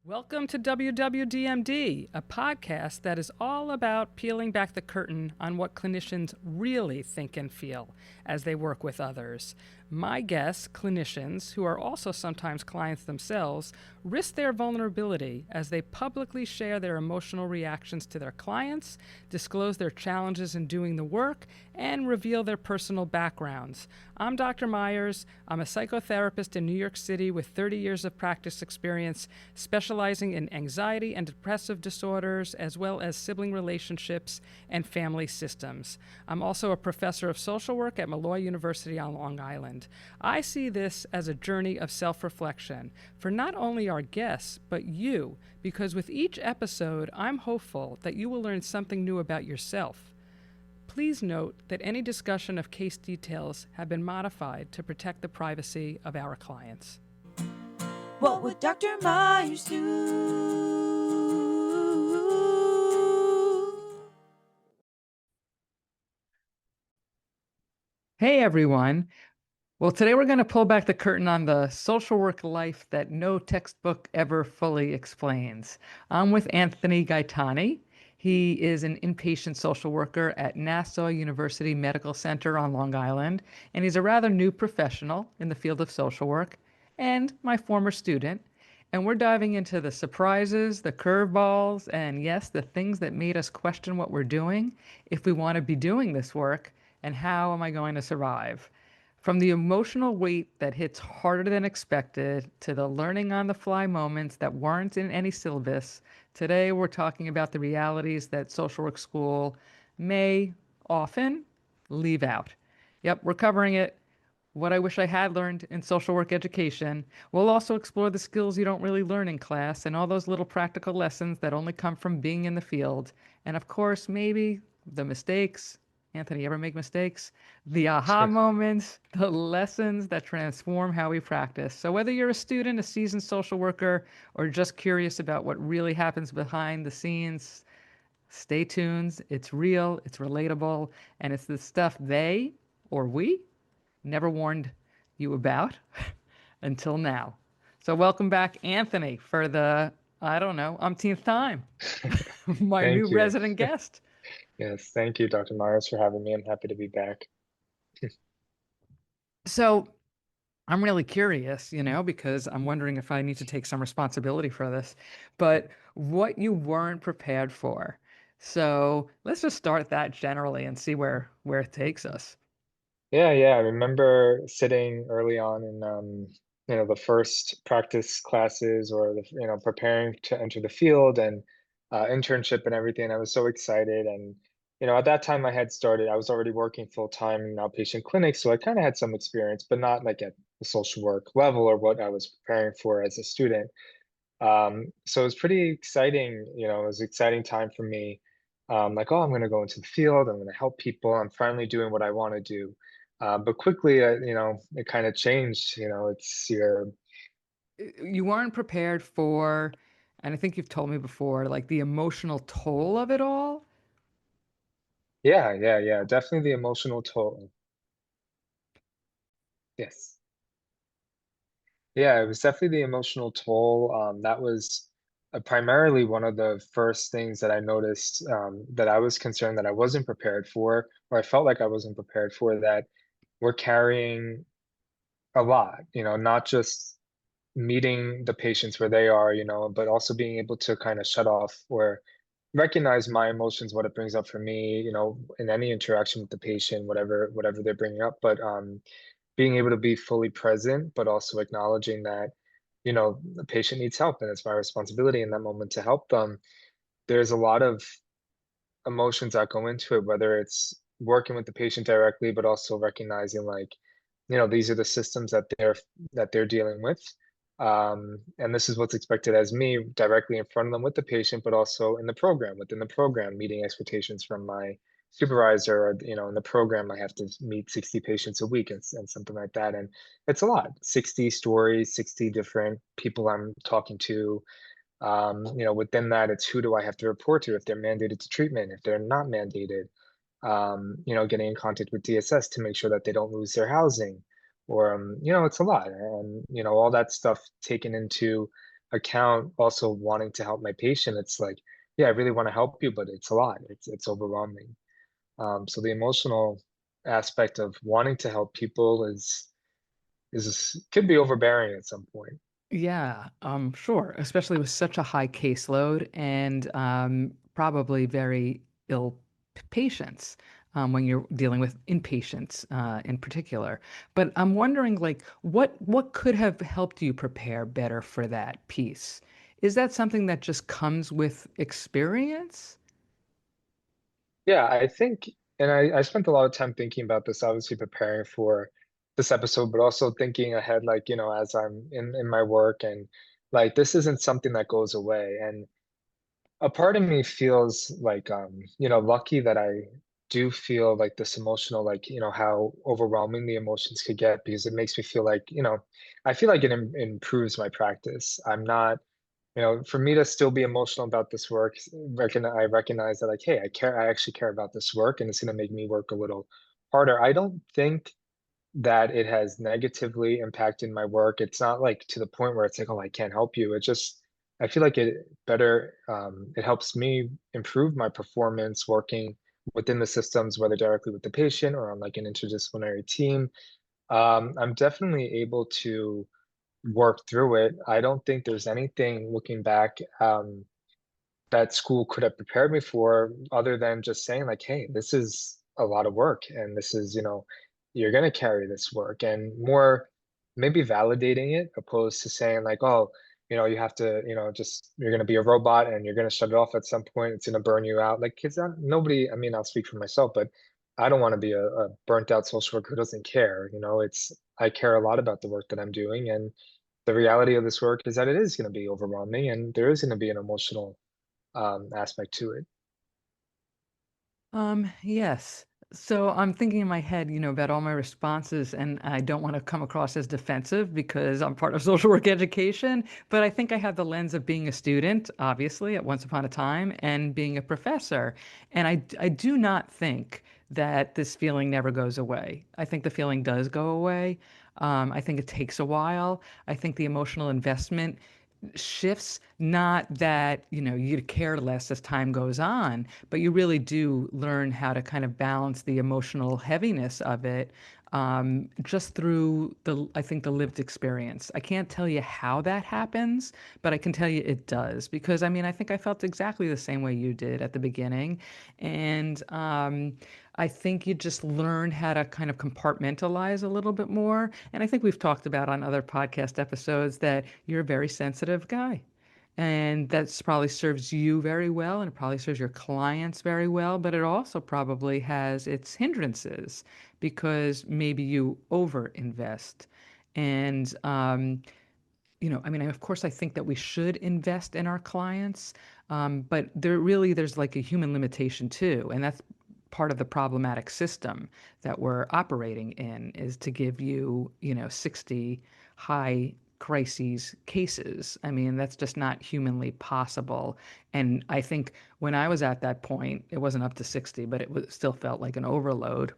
Welcome to WWDMD, a podcast that is all about peeling back the curtain on what clinicians really think and feel as they work with others. My guests, clinicians, who are also sometimes clients themselves, risk their vulnerability as they publicly share their emotional reactions to their clients, disclose their challenges in doing the work, and reveal their personal backgrounds. I'm Dr. Meyers. I'm a psychotherapist in New York City with 30 years of practice experience, specializing in anxiety and depressive disorders, as well as sibling relationships and family systems. I'm also a professor of social work at Malloy University on Long Island. I see this as a journey of self-reflection for not only our guests, but you, because with each episode, I'm hopeful that you will learn something new about yourself. Please note that any discussion of case details have been modified to protect the privacy of our clients. What would Dr. Meyers do? Hey everyone. Well, today we're going to pull back the curtain on the social work life that no textbook ever fully explains. I'm with Anthony Gaetani. He is an inpatient social worker at Nassau University Medical Center on Long Island, and he's a rather new professional in the field of social work and my former student. And we're diving into the surprises, the curveballs, and yes, the things that made us question what we're doing, if we want to be doing this work, and how am I going to survive? From the emotional weight that hits harder than expected to the learning on the fly moments that weren't in any syllabus, today we're talking about the realities that social work school may often leave out. Yep, we're covering it. What I wish I had learned in social work education. We'll also explore the skills you don't really learn in class and all those little practical lessons that only come from being in the field. And of course, maybe the mistakes. Anthony, you ever make mistakes? The aha moments, the lessons that transform how we practice. So whether you're a student, a seasoned social worker, or just curious about what really happens behind the scenes, stay tuned. It's real, it's relatable, and it's the stuff they or we never warned you about until now. So welcome back, Anthony, for the, I don't know, umpteenth time, my new Thank you. resident guest. Yes, thank you, Dr. Myers, for having me. I'm happy to be back. So I'm really curious, because I'm wondering if I need to take some responsibility for this, but what you weren't prepared for. So let's just start that generally and see where it takes us. Yeah. I remember sitting early on in the first practice classes or preparing to enter the field and internship and everything. I was so excited. And, at that time I was already working full time in outpatient clinics, so I kind of had some experience, but not like at the social work level or what I was preparing for as a student. So it was pretty exciting, it was an exciting time for me. Like, oh, I'm going to go into the field, I'm going to help people, I'm finally doing what I want to do. But quickly, it kind of changed. It's your You weren't prepared for, and I think you've told me before, like the emotional toll of it all. yeah, definitely the emotional toll. Yes. Yeah, it was definitely the emotional toll. That was primarily one of the first things that I noticed, that I was concerned that I wasn't prepared for, or I felt like I wasn't prepared for, that we're carrying a lot, not just meeting the patients where they are, but also being able to kind of shut off or recognize my emotions, what it brings up for me, in any interaction with the patient, whatever they're bringing up. But being able to be fully present, but also acknowledging that, the patient needs help and it's my responsibility in that moment to help them. There's a lot of emotions that go into it, whether it's working with the patient directly, but also recognizing, like, these are the systems that they're dealing with. And this is what's expected as me directly in front of them with the patient, but also in the program, within the program, meeting expectations from my supervisor, or, in the program, I have to meet 60 patients a week and something like that. And it's a lot, 60 stories, 60 different people I'm talking to. Within that, it's who do I have to report to if they're mandated to treatment, if they're not mandated, getting in contact with DSS to make sure that they don't lose their housing, or, it's a lot. And, all that stuff taken into account also wanting to help my patient, it's like, yeah, I really want to help you, but it's a lot. It's overwhelming. So the emotional aspect of wanting to help people is could be overbearing at some point. Yeah, sure, especially with such a high caseload and probably very ill patients when you're dealing with inpatients in particular. But I'm wondering, like, what could have helped you prepare better for that piece? Is that something that just comes with experience? Yeah, I think, and I spent a lot of time thinking about this, obviously preparing for this episode, but also thinking ahead, like, as I'm in my work and like this isn't something that goes away. And a part of me feels like, lucky that I do feel like this emotional, like, how overwhelming the emotions could get because it makes me feel like, I feel like it improves my practice. I'm not for me to still be emotional about this work, I recognize that like, hey, I actually care about this work and it's going to make me work a little harder. I don't think that it has negatively impacted my work. It's not like to the point where it's like, oh, I can't help you. It just, I feel like it helps me improve my performance working within the systems, whether directly with the patient or on like an interdisciplinary team. I'm definitely able to work through it. I don't think there's anything looking back that school could have prepared me for other than just saying like, hey, this is a lot of work and this is, you're going to carry this work and more maybe validating it opposed to saying like, oh, you have to, just you're going to be a robot and you're going to shut it off at some point. It's going to burn you out. Like kids, nobody, I mean, I'll speak for myself, but I don't want to be a burnt out social worker who doesn't care. I care a lot about the work that I'm doing. And the reality of this work is that it is going to be overwhelming and there is going to be an emotional aspect to it. Yes. So I'm thinking in my head, about all my responses, and I don't want to come across as defensive because I'm part of social work education, but I think I have the lens of being a student, obviously, at once upon a time, and being a professor. And I do not think that this feeling never goes away. I think the feeling does go away. I think it takes a while. I think the emotional investment shifts, not that you care less as time goes on, but you really do learn how to kind of balance the emotional heaviness of it, just through I think the lived experience. I can't tell you how that happens, but I can tell you it does, because I mean I think I felt exactly the same way you did at the beginning. And I think you just learn how to kind of compartmentalize a little bit more. And I think we've talked about on other podcast episodes that you're a very sensitive guy. And that's probably serves you very well, and it probably serves your clients very well, but it also probably has its hindrances because maybe you over invest. And I mean, of course, I think that we should invest in our clients, but there's like a human limitation too, and that's part of the problematic system that we're operating in is to give you, 60 high crises cases. I mean, that's just not humanly possible. And I think when I was at that point, it wasn't up to 60, but still felt like an overload.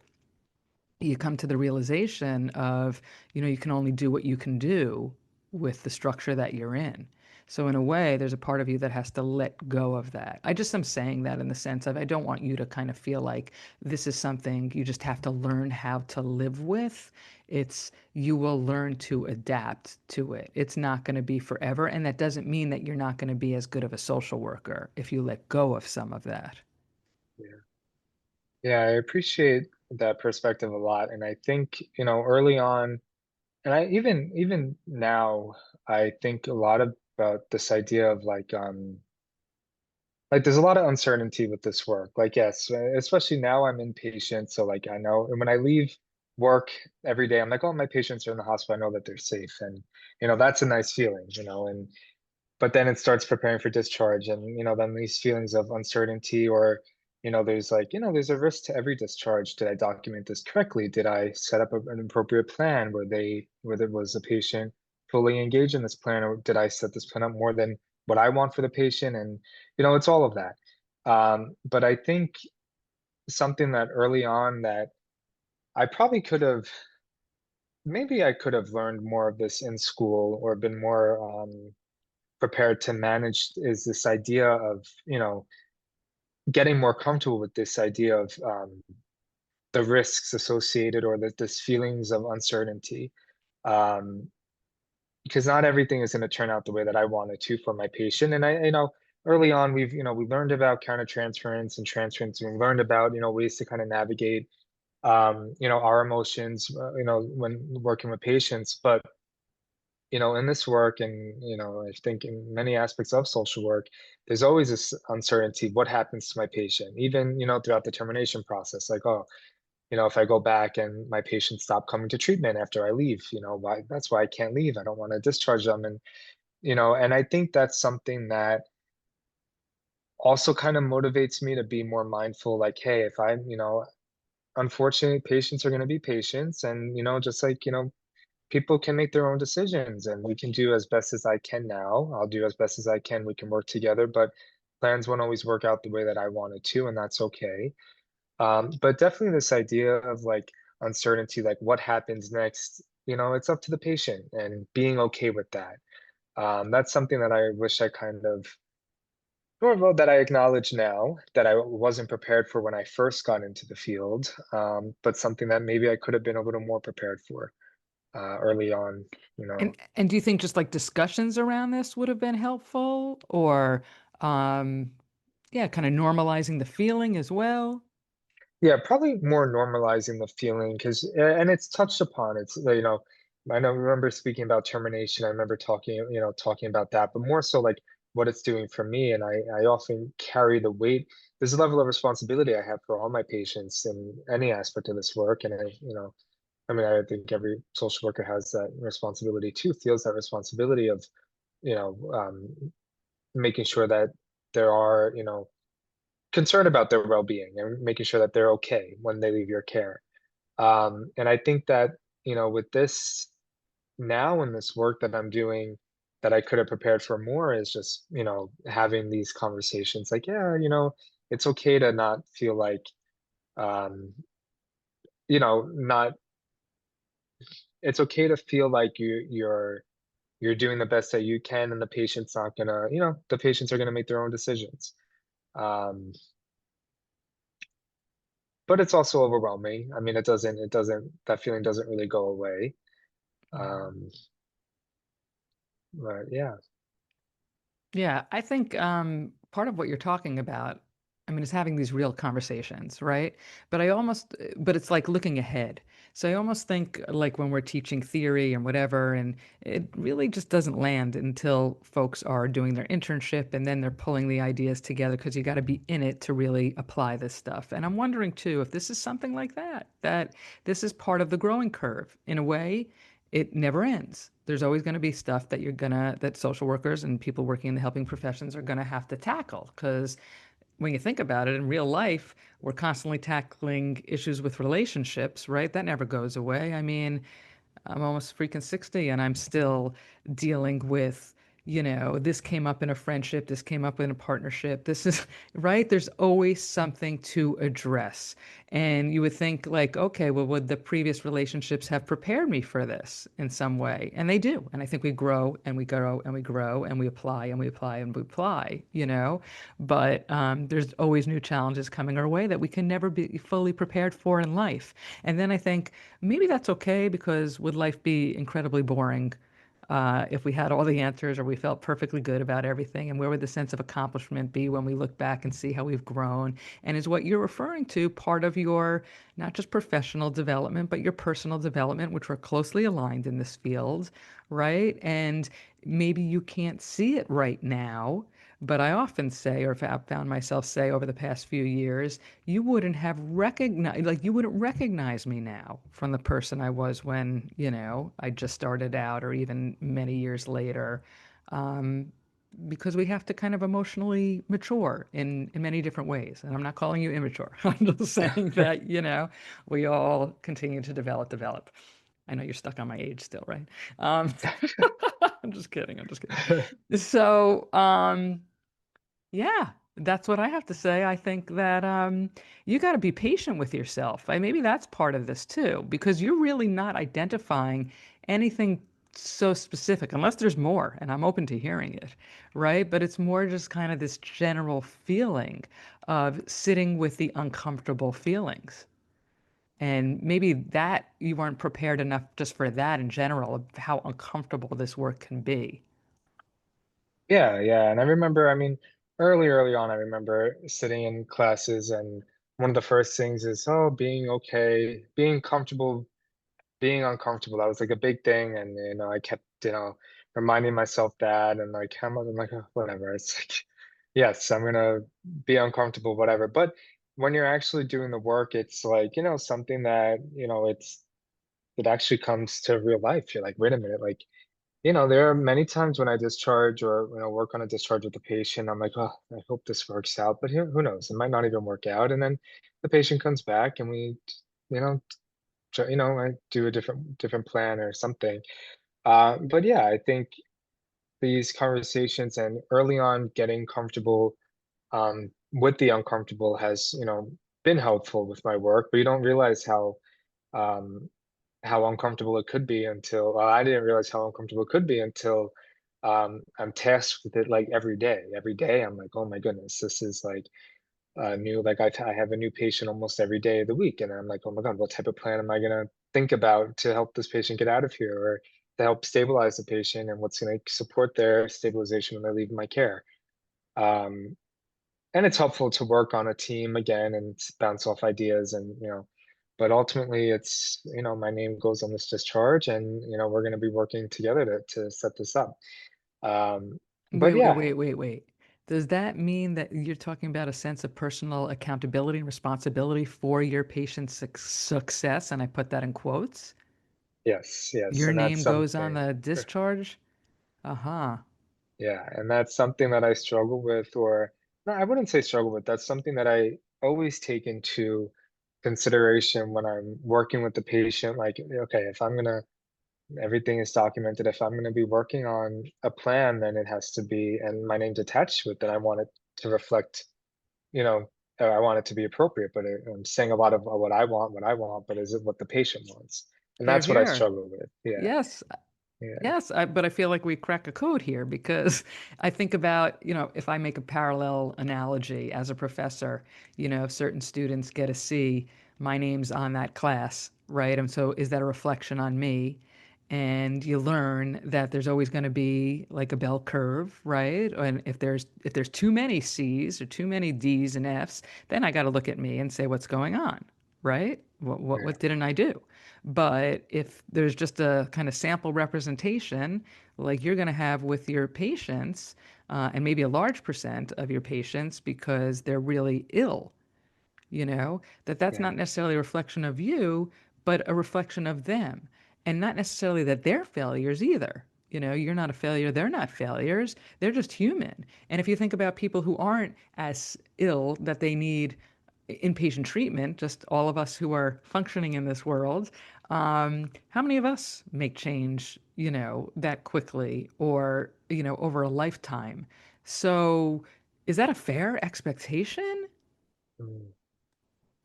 You come to the realization of, you can only do what you can do with the structure that you're in. So in a way, there's a part of you that has to let go of that. I just am saying that in the sense of I don't want you to kind of feel like this is something you just have to learn how to live with. It's you will learn to adapt to it. It's not going to be forever, and that doesn't mean that you're not going to be as good of a social worker if you let go of some of that. Yeah. Yeah, I appreciate that perspective a lot. And I think, early on, and I even now, I think a lot about this idea of like there's a lot of uncertainty with this work. Like, yes, especially now I'm inpatient. So like I know, and when I leave work every day, I'm like, oh, my patients are in the hospital. I know that they're safe. And, that's a nice feeling, and but then it starts preparing for discharge and then these feelings of uncertainty or there's like there's a risk to every discharge. Did I document this correctly? Did I set up an appropriate plan where there was a patient fully engaged in this plan, or did I set this plan up more than what I want for the patient? And it's all of that. But I think something that early on that I probably could have, maybe I could have learned more of this in school or been more prepared to manage is this idea of, getting more comfortable with this idea of the risks associated or this feelings of uncertainty. Um, because not everything is going to turn out the way that I want it to for my patient. And early on, we learned about countertransference and transference, and we learned about, ways to kind of navigate, our emotions, when working with patients. But, in this work and, I think in many aspects of social work, there's always this uncertainty. What happens to my patient? Even, throughout the termination process, like, oh, if I go back and my patients stop coming to treatment after I leave, that's why I can't leave. I don't want to discharge them. And, and I think that's something that also kind of motivates me to be more mindful, like, hey, if I'm, unfortunately, patients are going to be patients. And, just like, people can make their own decisions and we can do as best as I can now. I'll do as best as I can. We can work together, but plans won't always work out the way that I wanted to, and that's okay. But definitely this idea of like uncertainty, like what happens next, it's up to the patient and being okay with that. That's something that I wish I kind of, or well, that I acknowledge now that I wasn't prepared for when I first got into the field, but something that maybe I could have been a little more prepared for early on, you know. And do you think just like discussions around this would have been helpful, or um, yeah, kind of normalizing the feeling as well? Yeah, probably more normalizing the feeling because, and it's touched upon. It's, I know, remember speaking about termination. I remember talking about that, but more so like what it's doing for me. And I often carry the weight. There's a level of responsibility I have for all my patients in any aspect of this work. And I mean, I think every social worker has that responsibility too, feels that responsibility of, you know, um, making sure that there are, concerned about their well-being and making sure that they're okay when they leave your care. And I think that, with this now in this work that I'm doing, that I could have prepared for more is just, having these conversations like, yeah, it's okay to not feel like, um, not, it's okay to feel like you're doing the best that you can and the patient's not gonna, the patients are gonna make their own decisions. Um, but it's also overwhelming. I mean, that feeling doesn't really go away. Um, but yeah. Yeah, I think part of what you're talking about, I mean, is having these real conversations, right? But it's like looking ahead. So I almost think like when we're teaching theory and whatever, and it really just doesn't land until folks are doing their internship and then they're pulling the ideas together because you got to be in it to really apply this stuff. And I'm wondering too if this is something like that, that this is part of the growing curve in a way it never ends. There's always going to be stuff that social workers and people working in the helping professions are going to have to tackle. Because when you think about it in real life, we're constantly tackling issues with relationships, right? That never goes away. I mean, I'm almost freaking 60 and I'm still dealing with, this came up in a friendship, this came up in a partnership. This is right. There's always something to address. And you would think, like, okay, well, would the previous relationships have prepared me for this in some way? And they do. And I think we grow and we grow and we grow and we apply and we apply and we apply. But there's always new challenges coming our way that we can never be fully prepared for in life. And then I think maybe that's okay because would life be incredibly boring if we had all the answers or we felt perfectly good about everything? And where would the sense of accomplishment be when we look back and see how we've grown? And is what you're referring to part of your not just professional development, but your personal development, which we're closely aligned in this field, right? And maybe you can't see it right now. But I often say, or have found myself say over the past few years, you wouldn't recognize me now from the person I was when, I just started out or even many years later. Um, because we have to kind of emotionally mature in many different ways. And I'm not calling you immature. I'm just saying that, we all continue to develop. I know you're stuck on my age still, right? Um, I'm just kidding. I'm just kidding. So, yeah, that's what I have to say. I think that you got to be patient with yourself. Maybe that's part of this too, because you're really not identifying anything so specific, unless there's more, and I'm open to hearing it, right? But it's more just kind of this general feeling of sitting with the uncomfortable feelings. And maybe that you weren't prepared enough just for that in general, of how uncomfortable this work can be. Yeah, yeah. And I remember, I mean, early on, I remember sitting in classes, and one of the first things is, oh, being okay, being comfortable, being uncomfortable. That was like a big thing. And, I kept, reminding myself that, and like, I'm like, oh, whatever. It's like, yes, I'm gonna be uncomfortable, whatever. But when you're actually doing the work, it's like, something that, it actually comes to real life. You're like, wait a minute, like, there are many times when I discharge or work on a discharge with the patient. I'm like, oh, I hope this works out, but who knows? It might not even work out. And then the patient comes back, and we, you know, I do a different plan or something. But yeah, I think these conversations and early on getting comfortable with the uncomfortable has been helpful with my work. But you don't realize um, how uncomfortable it could be until well, I didn't realize how uncomfortable it could be until I'm tasked with it like every day. Every day, I'm like, oh my goodness, this is like new. Like I have a new patient almost every day of the week, and I'm like, oh my God, what type of plan am I gonna think about to help this patient get out of here, or to help stabilize the patient, and what's gonna support their stabilization when they leave my care. Um, and it's helpful to work on a team again and bounce off ideas, and but ultimately it's my name goes on this discharge, and we're going to be working together to set this up. Wait, But wait, yeah, wait, wait, wait. Does that mean that you're talking about a sense of personal accountability and responsibility for your patient's success? And I put that in quotes. yes, Your and that's name goes on something. the discharge? Uh-huh. Yeah, and that's something that I struggle with, or no, I wouldn't say struggle with. That's something that I always take into consideration when I'm working with the patient. Like, okay, if I'm gonna everything is documented. If I'm going to be working on a plan, then it has to be, and my name's attached to it, then I want it to reflect, you know, I want it to be appropriate, but I'm saying a lot of what I want, but is it what the patient wants? And Here, that's what I here. struggle with. Yeah, Yes. yeah. Yes, but I feel like we crack a code here because I think about, if I make a parallel analogy as a professor, if certain students get a C, my name's on that class, right? And so is that a reflection on me? And you learn that there's always going to be like a bell curve, right? And if there's too many C's or too many D's and F's, then I got to look at me and say what's going on, right? What Yeah. didn't I do? But if there's just a kind of sample representation, like you're going to have with your patients, and maybe a large percent of your patients because they're really ill, that's Yeah. not necessarily a reflection of you, but a reflection of them. And not necessarily that they're failures either. You're not a failure, they're not failures, they're just human. And if you think about people who aren't as ill that they need inpatient treatment, just all of us who are functioning in this world, how many of us make change, that quickly or, over a lifetime? So is that a fair expectation? Mm,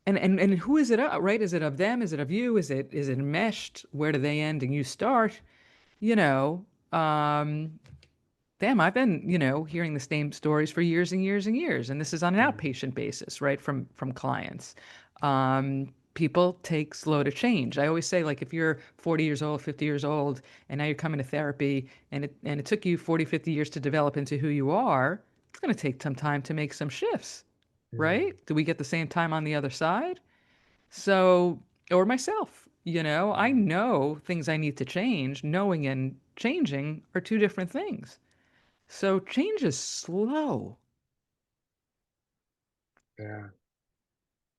And who is it of, right? Is it of them? Is it of you? Is it meshed? Where do they end and you start? You know, um, Damn, I've been, hearing the same stories for years and years and years, and this is on an mm, outpatient basis, right, from clients. People take slow to change. I always say, like, if you're 40 years old, 50 years old, and now you're coming to therapy, and it took you 40, 50 years to develop into who you are, it's going to take some time to make some shifts, mm, right? Do we get the same time on the other side? So, or myself, I mm. know things I need to change. Knowing and changing are two different things. So change is slow. Yeah.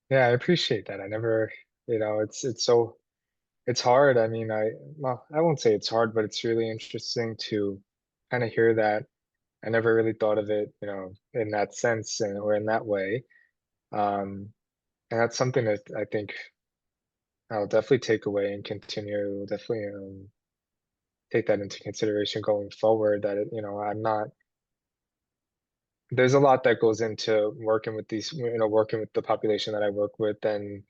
Yeah, I appreciate that. I never, it's hard. I mean, well, I won't say it's hard, but it's really interesting to kind of hear that. I never really thought of it, in that sense, or in that way. Um, and that's something that I think I'll definitely take away and continue, definitely take that into consideration going forward. That I'm not. There's a lot that goes into working with these, working with the population that I work with, and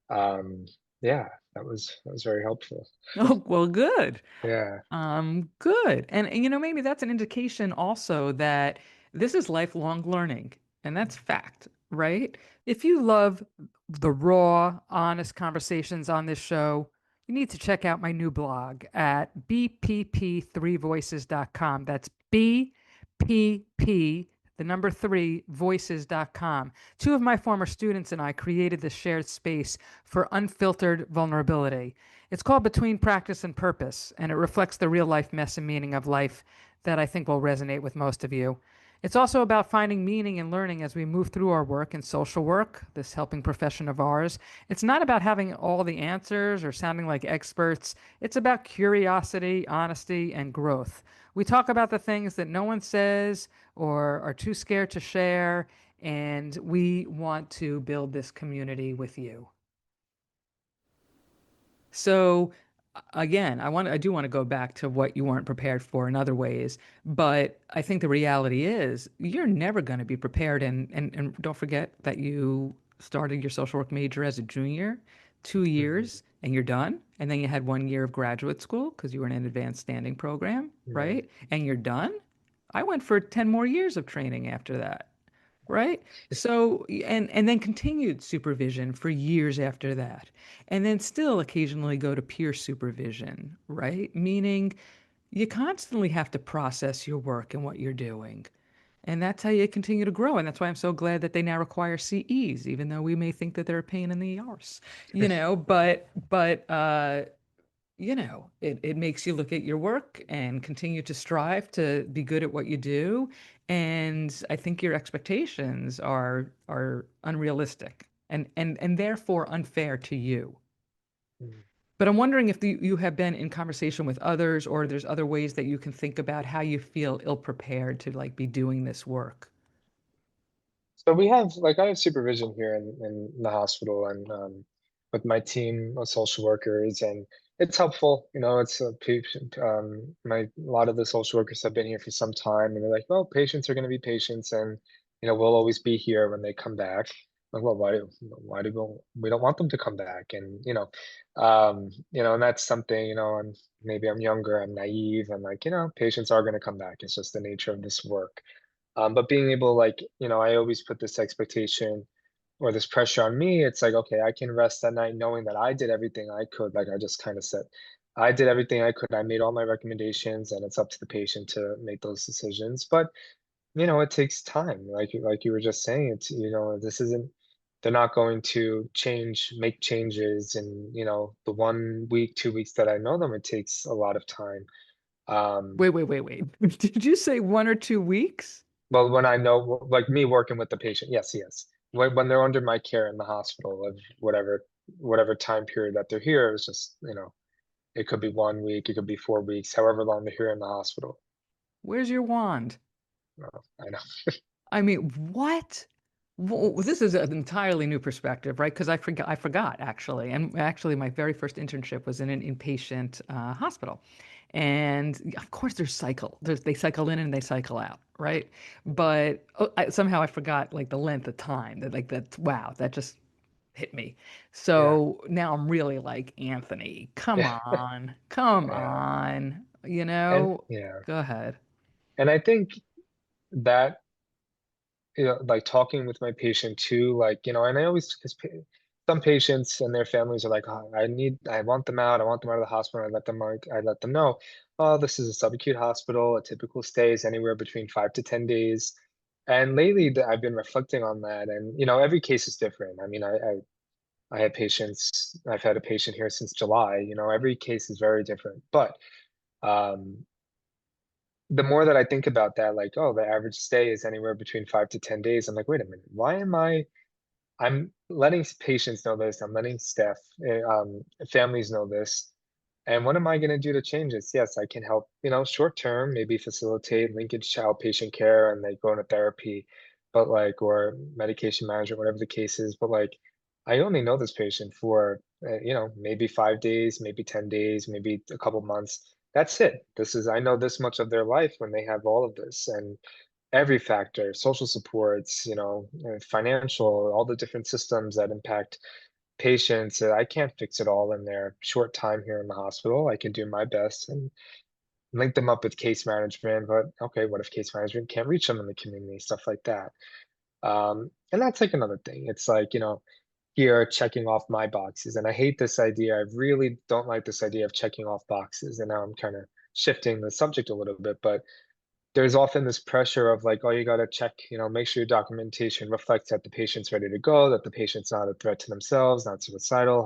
um, Yeah, that was very helpful. Oh, well, good. Yeah. Good. And maybe that's an indication also that this is lifelong learning, and that's fact, right? If you love the raw, honest conversations on this show, you need to check out my new blog at bpp3voices.com. That's BPP, the number three, voices.com. Two of my former students and I created this shared space for unfiltered vulnerability. It's called Between Practice and Purpose, and it reflects the real life mess and meaning of life that I think will resonate with most of you. It's also about finding meaning and learning as we move through our work in social work, this helping profession of ours. It's not about having all the answers or sounding like experts. It's about curiosity, honesty, and growth. We talk about the things that no one says or are too scared to share, and we want to build this community with you. So again, I do want to go back to what you weren't prepared for in other ways, but I think the reality is you're never going to be prepared. And don't forget that you started your social work major as a junior, two Hmm. years, and you're done. And then you had 1 year of graduate school because you were in an advanced standing program, Right. right? And you're done. I went for 10 more years of training after that. Right? So, and then continued supervision for years after that. And then still occasionally go to peer supervision, right? Meaning you constantly have to process your work and what you're doing. And that's how you continue to grow. And that's why I'm so glad that they now require CEs, even though we may think that they're a pain in the arse, but it makes you look at your work and continue to strive to be good at what you do. And I think your expectations are unrealistic and therefore unfair to you. Mm. But I'm wondering if you have been in conversation with others or there's other ways that you can think about how you feel ill prepared to like be doing this work. So we have like I have supervision here in the hospital and with my team of social workers, and it's helpful. It's a patient. My a lot of the social workers have been here for some time, and they're like, "Well, patients are going to be patients, and we'll always be here when they come back." Like, well, why do we don't want them to come back? And and that's something. And maybe I'm younger, I'm naive, and like patients are going to come back. It's just the nature of this work. But being able, like, I always put this expectation or this pressure on me. It's like, okay, I can rest at night knowing that I did everything I could. Like I just kind of said, I did everything I could. I made all my recommendations, and it's up to the patient to make those decisions. But it takes time. Like you were just saying, it's this isn't. They're not going to make changes in the 1 week, 2 weeks that I know them. It takes a lot of time. Um, Wait. Did you say 1 or 2 weeks? Well, when I know, like me working with the patient, yes, yes. When they're under my care in the hospital of whatever time period that they're here, it's just, it could be 1 week, it could be 4 weeks, however long they're here in the hospital. Where's your wand? I know. I mean, what? This is an entirely new perspective, right? Because I forgot actually, and actually, my very first internship was in an inpatient hospital, and of course, they cycle in and they cycle out, right? But somehow I forgot like the length of time that like that. Wow, that just hit me. Yeah, So now I'm really like Anthony. Come yeah, on, come yeah. on. And yeah. Go ahead. And I think that like talking with my patient too, like, and I always, because some patients and their families are like, oh, I want them out. I want them out of the hospital. I let them know, oh, this is a subacute hospital. A typical stay is anywhere between 5 to 10 days. And lately, I've been reflecting on that, and every case is different. I mean, I had patients. I've had a patient here since July. Every case is very different. But um, the more that I think about that, like, oh, the average stay is anywhere between 5 to 10 days. I'm like, wait a minute, why am I'm letting patients know this. I'm letting staff, families know this. And what am I going to do to change this? Yes, I can help, short term, maybe facilitate linkage to outpatient care and they go into therapy, but like, or medication management, whatever the case is. But like, I only know this patient for, maybe 5 days, maybe 10 days, maybe a couple months. That's it. I know this much of their life when they have all of this. And every factor, social supports, financial, all the different systems that impact, patients, I can't fix it all in their short time here in the hospital. I can do my best and link them up with case management, but okay, what if case management can't reach them in the community, stuff like that. And that's like another thing. It's like, here checking off my boxes. And I hate this idea. I really don't like this idea of checking off boxes. And now I'm kind of shifting the subject a little bit, but there's often this pressure of like, oh, you got to check, make sure your documentation reflects that the patient's ready to go, that the patient's not a threat to themselves, not suicidal,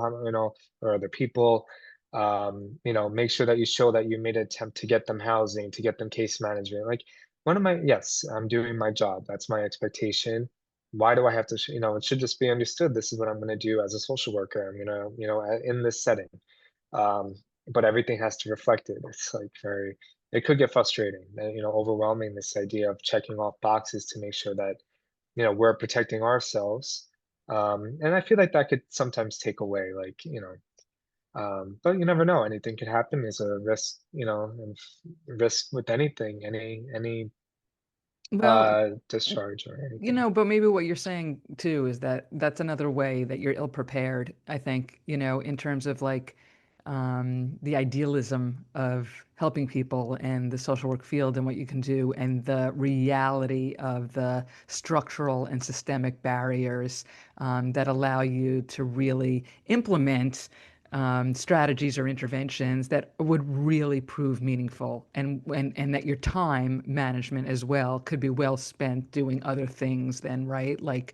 or other people. Make sure that you show that you made an attempt to get them housing, to get them case management. Like, yes, I'm doing my job. That's my expectation. Why do I have to, it should just be understood. This is what I'm going to do as a social worker. I'm going to, in this setting. Um, but everything has to reflect it. It's like it could get frustrating, overwhelming, this idea of checking off boxes to make sure that, we're protecting ourselves. And I feel like that could sometimes take away, like, but you never know. Anything could happen. There's a risk, and risk with anything, any Well, discharge or you anything. know, but maybe what you're saying too is that that's another way that you're ill prepared, I think, in terms of like the idealism of helping people and the social work field and what you can do, and the reality of the structural and systemic barriers that allow you to really implement strategies or interventions that would really prove meaningful, and that your time management as well could be well spent doing other things than, right, like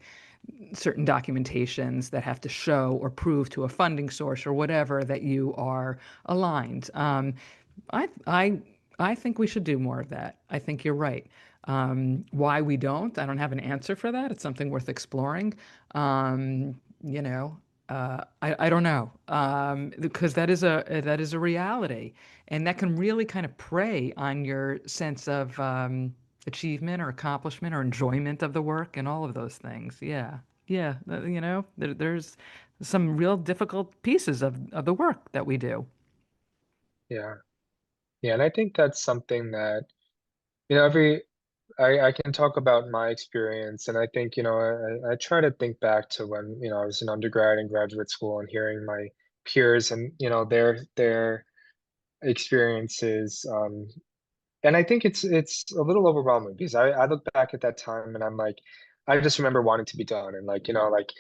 certain documentations that have to show or prove to a funding source or whatever that you are aligned. I I I think we should do more of that. I think you're right. Why we don't, I don't have an answer for that. It's something worth exploring. I don't know, because that is a reality, and that can really kind of prey on your sense of achievement or accomplishment or enjoyment of the work and all of those things. Yeah, yeah. There's some real difficult pieces of the work that we do. Yeah. Yeah. And I think that's something that, every I can talk about my experience, and I think, I try to think back to when, I was in undergrad and graduate school and hearing my peers and, their experiences. And I think it's a little overwhelming because I look back at that time and I'm like, I just remember wanting to be done. And like, like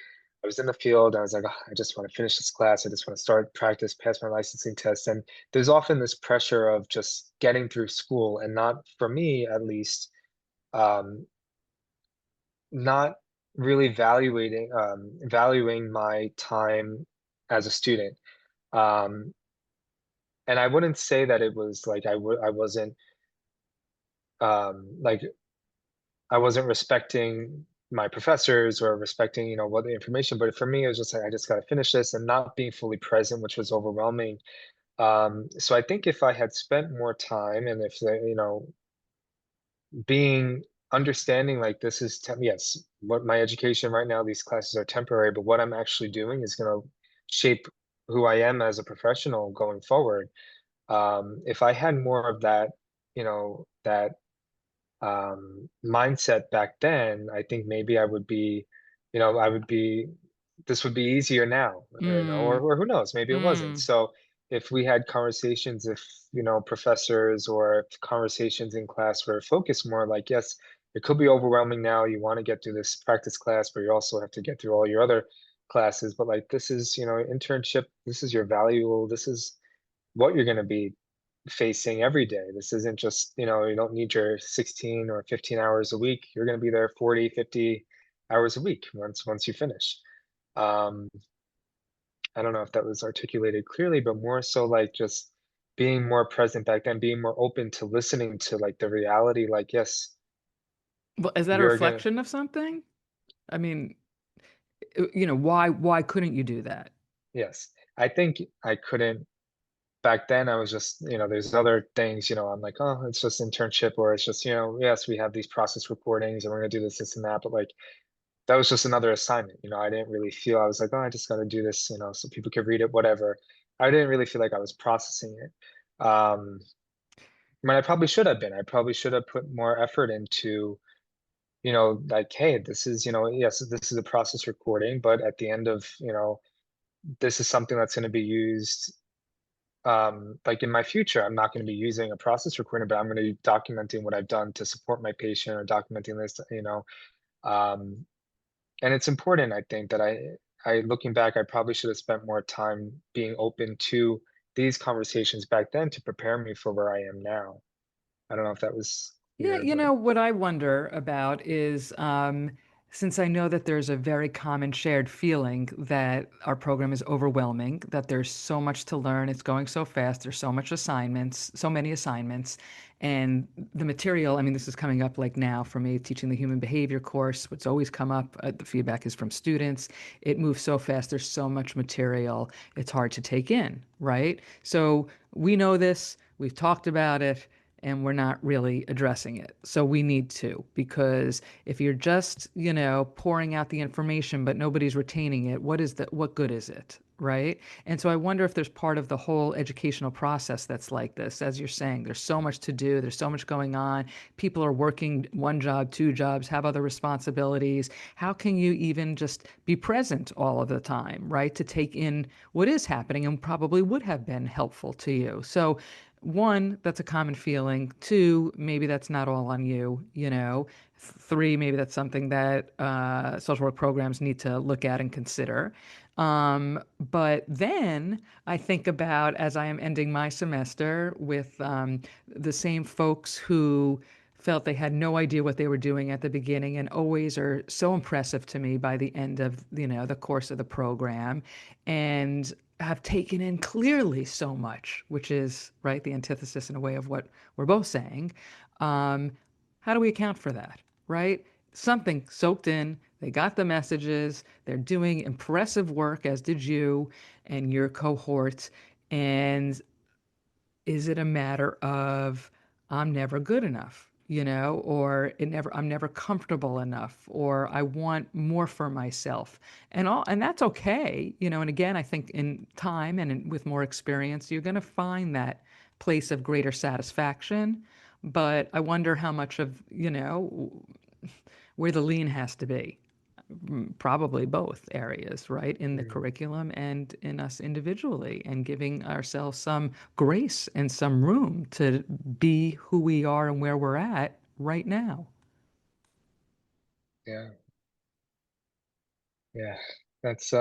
I was in the field, I was like, "Oh, I just want to finish this class. I just want to start practice, pass my licensing test." And there's often this pressure of just getting through school and not, for me at least, um, not really valuing my time as a student. Um, and I wouldn't say that it was like I wasn't like I wasn't respecting my professors or respecting, what the information, but for me it was just like I just got to finish this and not being fully present, which was overwhelming. So I think if I had spent more time and if being understanding like this is yes, what my education right now, these classes are temporary, but what I'm actually doing is going to shape who I am as a professional going forward. If I had more of that, that mindset back then, I think maybe I would be, this would be easier now, Mm, or who knows, maybe it wasn't. mm. So if we had conversations, if, professors or if conversations in class were focused more like, yes, it could be overwhelming now. You want to get through this practice class, but you also have to get through all your other classes. But like, this is, internship, this is your valuable, this is what you're going to be facing every day. This isn't just, you don't need your 16 or 15 hours a week. You're going to be there 40, 50 hours a week once you finish. Um, I don't know if that was articulated clearly, but more so like just being more present back then, being more open to listening to like the reality, like, yes, Well, is that a you're gonna, reflection of something? I mean, why couldn't you do that? yes. I think I couldn't back then. I was just, there's other things, I'm like, oh, it's just internship, or it's just, yes, we have these process recordings and we're gonna do this and that. But like that was just another assignment. I didn't really feel, I was like, oh, I just got to do this, so people could read it, whatever. I didn't really feel like I was processing it. When I probably should have been. I probably should have put more effort into, like, hey, this is, yes, this is a process recording, but at the end of, this is something that's going to be used like in my future. I'm not going to be using a process recording, but I'm going to be documenting what I've done to support my patient or documenting this, um, and it's important, I think, that I looking back, I probably should have spent more time being open to these conversations back then to prepare me for where I am now. I don't know if that was Yeah, clear, but what I wonder about is since I know that there's a very common shared feeling that our program is overwhelming, that there's so much to learn, it's going so fast, there's so much assignments, so many assignments, and the material, I mean, this is coming up like now for me teaching the human behavior course, what's always come up, the feedback is from students. It moves so fast, there's so much material, it's hard to take in, right? So we know this, we've talked about it and we're not really addressing it. So we need to, because if you're just, pouring out the information but nobody's retaining it, what good is it? Right. And so I wonder if there's part of the whole educational process that's like this. As you're saying, there's so much to do, there's so much going on. People are working one job, two jobs, have other responsibilities. How can you even just be present all of the time, right? To take in what is happening and probably would have been helpful to you. So one, that's a common feeling. Two, maybe that's not all on you. Three, maybe that's something that social work programs need to look at and consider. But then I think about as I am ending my semester with the same folks who felt they had no idea what they were doing at the beginning and always are so impressive to me by the end of the course of the program and have taken in clearly so much, which is right the antithesis in a way of what we're both saying. um, how do we account for that, right? Something soaked in, they got the messages, they're doing impressive work, as did you and your cohort. And is it a matter of I'm never good enough, or I'm never comfortable enough, or I want more for myself, and that's okay, and again, I think in time and with more experience, you're going to find that place of greater satisfaction. But I wonder how much of, where the lean has to be. Probably both areas, right? In the mm, curriculum and in us individually, and giving ourselves some grace and some room to be who we are and where we're at right now. yeah, yeah, that's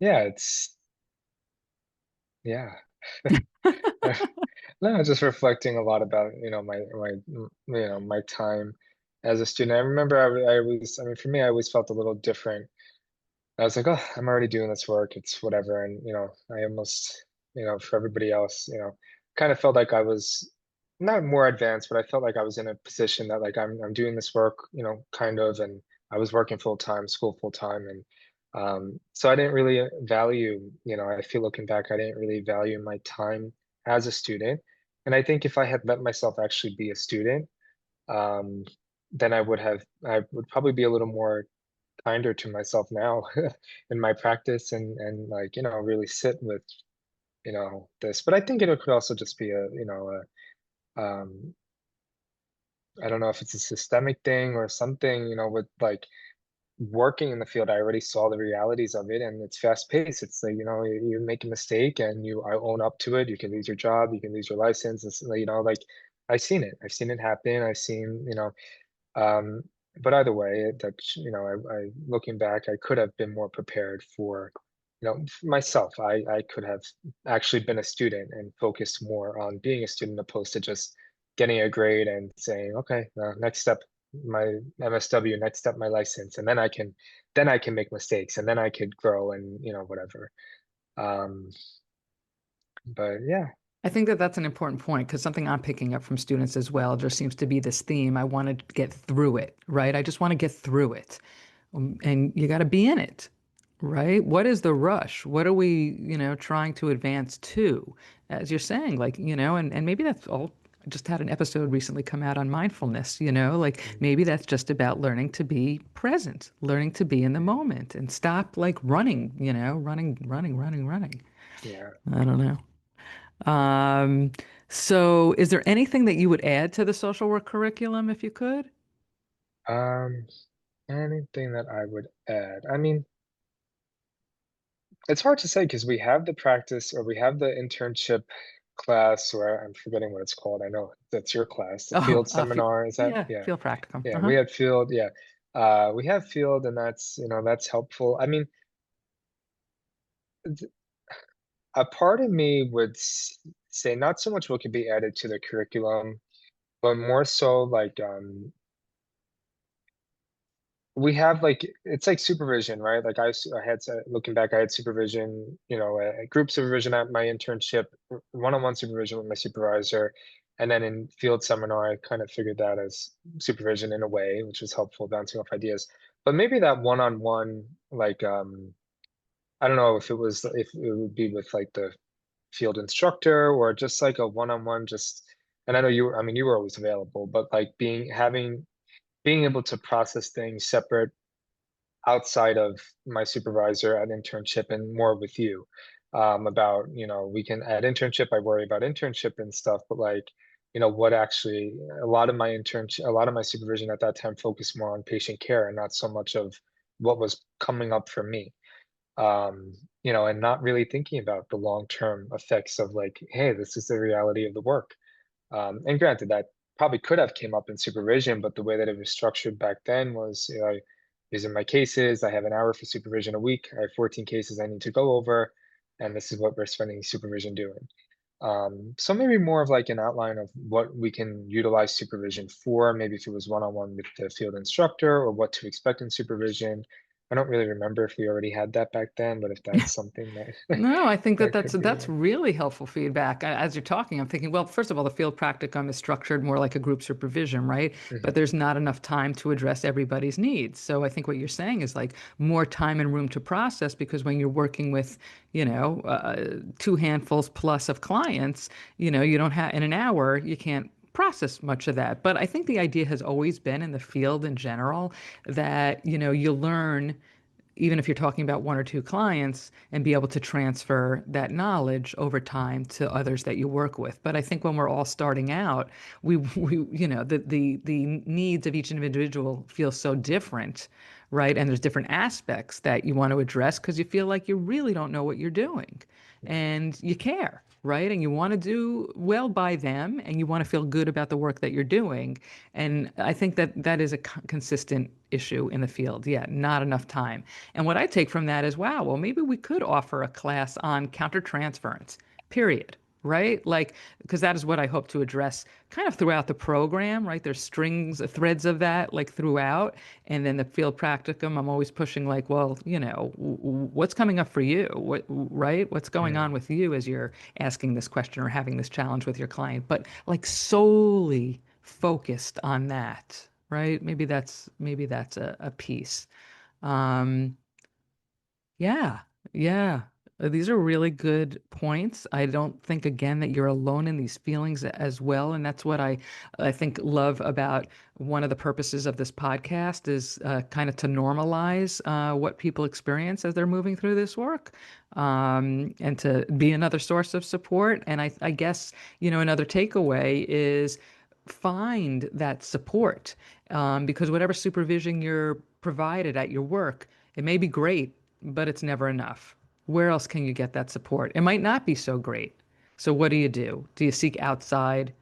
yeah, it's yeah. No, just reflecting a lot about, my time as a student. I remember I mean, for me, I always felt a little different. I was like, oh, I'm already doing this work. It's whatever. And, I almost, for everybody else, kind of felt like I was not more advanced, but I felt like I was in a position that like I'm doing this work, kind of, and I was working full time, school full time. And so I didn't really value, I feel looking back, I didn't really value my time as a student. And I think if I had let myself actually be a student, um, then I would probably be a little more kinder to myself now in my practice and like, really sit with, this. But I think it could also just be I don't know if it's a systemic thing or something, with like working in the field. I already saw the realities of it and it's fast paced. It's like, you make a mistake and I own up to it. You can lose your job, you can lose your license. It's, like I've seen it happen. I've seen, um, but either way, that I looking back, I could have been more prepared for, myself. I could have actually been a student and focused more on being a student opposed to just getting a grade and saying, okay, next step, my MSW, next step, my license, and then I can make mistakes, and then I could grow and whatever. Um, but yeah, I think that that's an important point because something I'm picking up from students as well, there seems to be this theme. I want to get through it, right? I just want to get through it. And you got to be in it, right? What is the rush? What are we, trying to advance to? As you're saying, like, and maybe that's all. I just had an episode recently come out on mindfulness, like mm, maybe that's just about learning to be present, learning to be in the moment and stop like running, running, running, running, running. yeah. I don't know. Um, so is there anything that you would add to the social work curriculum if you could? Um, Anything that I would add? I mean, It's hard to say because we have the practice or we have the internship class, or I'm forgetting what it's called. I know that's your class, the Oh, field seminar. Is that? yeah, Yeah. field practicum. Yeah. Uh-huh. We had field. Yeah. We have field, and that's, that's helpful. I mean, th- a part of me would say not so much what could be added to the curriculum, but more so like, we have like it's like supervision, right? Like I had looking back, I had supervision, group supervision at my internship, one-on-one supervision with my supervisor, and then in field seminar, I kind of figured that as supervision in a way, which was helpful, bouncing off ideas. But maybe that one-on-one, like, I don't know if it would be with like the field instructor or just like a one-on-one, just. And I know you were, I mean, you were always available, but like being able to process things separate outside of my supervisor at internship and more with you, about, we can at internship, I worry about internship and stuff, but like, what actually a lot of my supervision at that time focused more on patient care and not so much of what was coming up for me. And not really thinking about the long-term effects of like, hey, this is the reality of the work. And granted, that probably could have came up in supervision, but the way that it was structured back then was, these are my cases. I have an hour for supervision a week. I have 14 cases I need to go over, and this is what we're spending supervision doing. So maybe more of like an outline of what we can utilize supervision for, maybe if it was one-on-one with the field instructor or what to expect in supervision. I don't really remember if we already had that back then, but if that's something that No, I think that that that's could be. that's really helpful feedback. As you're talking, I'm thinking, well, first of all, the field practicum is structured more like a group supervision, right? But Mhm. there's not enough time to address everybody's needs. So I think what you're saying is like more time and room to process because when you're working with, two handfuls plus of clients, you don't have in an hour, you can't process much of that. But I think the idea has always been in the field in general that, you learn even if you're talking about one or two clients and be able to transfer that knowledge over time to others that you work with. But I think when we're all starting out, the needs of each individual feel so different, right? And there's different aspects that you want to address because you feel like you really don't know what you're doing and you care, right? And you want to do well by them and you want to feel good about the work that you're doing. And I think that that is a consistent issue in the field. Yeah, not enough time. And what I take from that is, wow, well, maybe we could offer a class on countertransference, period. Right? Like, because that is what I hope to address kind of throughout the program, right? There's strings, threads of that, like throughout. And then the field practicum, I'm always pushing, like, well, what's coming up for you? Right? What's going on Mm. with you as you're asking this question or having this challenge with your client? But like solely focused on that, right? Maybe that's a piece. Um, yeah, yeah. These are really good points. I don't think again that you're alone in these feelings as well, and that's what I think love about one of the purposes of this podcast is kind of to normalize what people experience as they're moving through this work, and to be another source of support. And I guess another takeaway is find that support because whatever supervision you're provided at your work, it may be great but it's never enough. Where else can you get that support? It might not be so great. So what do you do? Do you seek outside,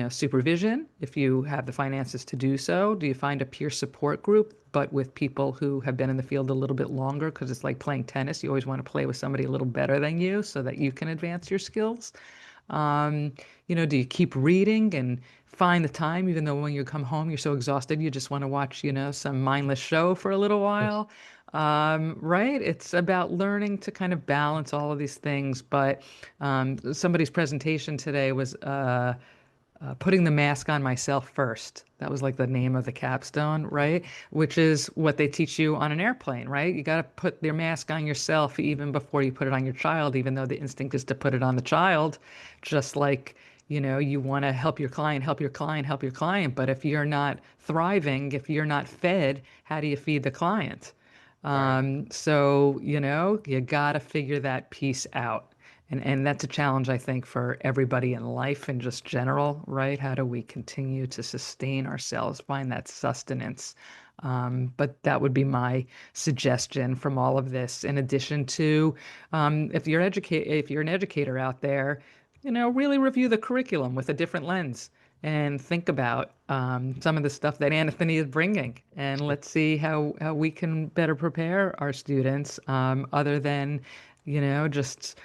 supervision if you have the finances to do so? Do you find a peer support group, but with people who have been in the field a little bit longer? Because it's like playing tennis. You always want to play with somebody a little better than you so that you can advance your skills. Um, do you keep reading and find the time, even though when you come home, you're so exhausted, you just want to watch, some mindless show for a little while? Right? It's about learning to kind of balance all of these things. But somebody's presentation today was putting the mask on myself first. That was like the name of the capstone, right? Which is what they teach you on an airplane, right? You got to put your mask on yourself even before you put it on your child, even though the instinct is to put it on the child. Just like, you want to help your client, help your client, help your client. But if you're not thriving, if you're not fed, how do you feed the client? Right. So, you got to figure that piece out. And that's a challenge, I think, for everybody in life and just general, right? How do we continue to sustain ourselves, find that sustenance? But that would be my suggestion from all of this. In addition to, if you're an educator out there, really review the curriculum with a different lens and think about some of the stuff that Anthony is bringing, and let's see how we can better prepare our students, other than, just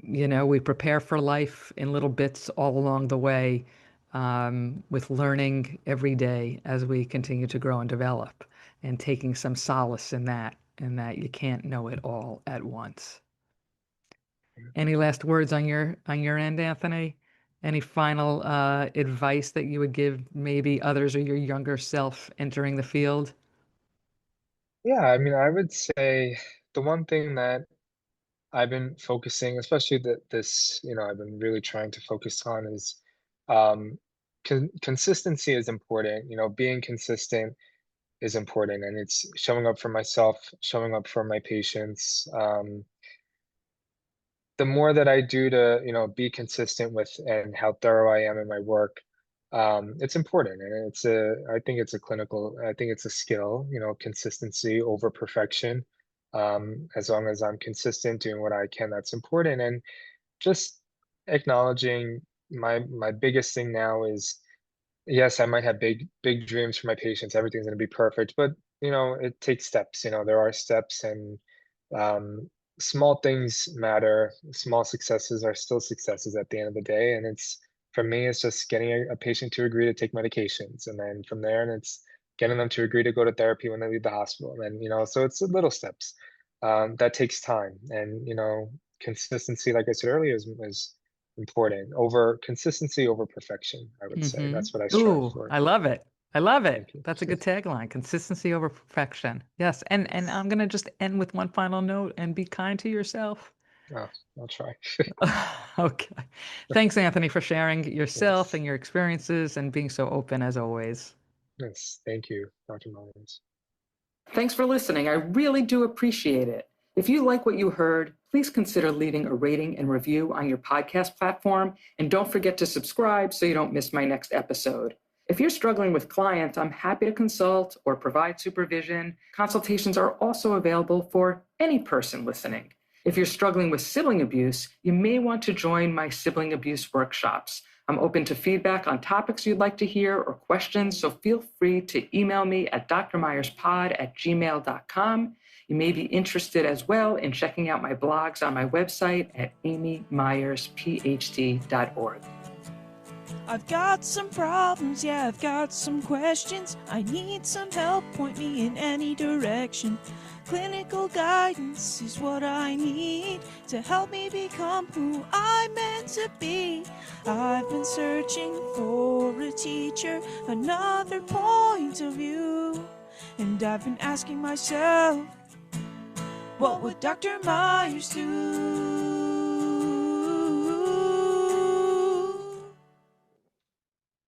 we prepare for life in little bits all along the way, with learning every day as we continue to grow and develop, and taking some solace in that you can't know it all at once. Any last words on your end, Anthony? Any final advice that you would give maybe others or your younger self entering the field? Yeah, I mean, I would say the one thing that I've been focusing, especially I've been really trying to focus on is consistency is important. Being consistent is important, and it's showing up for myself, showing up for my patients. The more that I do to, be consistent with and how thorough I am in my work, it's important. And I think it's a skill, consistency over perfection. As long as I'm consistent doing what I can, that's important. And just acknowledging my biggest thing now is, yes, I might have big dreams for my patients. Everything's going to be perfect, but it takes steps. There are steps, and um, small things matter. Small successes are still successes at the end of the day. And for me, it's just getting a patient to agree to take medications, and then from there, and it's getting them to agree to go to therapy when they leave the hospital. And so it's little steps that takes time, and consistency, like I said earlier, is important. Over consistency over perfection, I would say. That's what I strive Ooh, for. I love it. I love it. Thank you. That's a good tagline. Consistency over perfection. Yes. And I'm gonna just end with one final note and be kind to yourself. Oh, I'll try. Okay. Thanks, Anthony, for sharing yourself Yes. and your experiences and being so open as always. Yes. Thank you, Dr. Meyers. Thanks for listening. I really do appreciate it. If you like what you heard, please consider leaving a rating and review on your podcast platform. And don't forget to subscribe so you don't miss my next episode. If you're struggling with clients, I'm happy to consult or provide supervision. Consultations are also available for any person listening. If you're struggling with sibling abuse, you may want to join my sibling abuse workshops. I'm open to feedback on topics you'd like to hear or questions, so feel free to email me at drmeyerspod@gmail.com. You may be interested as well in checking out my blogs on my website at amymyersphd.org. I've got some problems, yeah, I've got some questions. I need some help, point me in any direction. Clinical guidance is what I need to help me become who I'm meant to be. I've been searching for a teacher, another point of view. And I've been asking myself, what would Dr. Meyers do?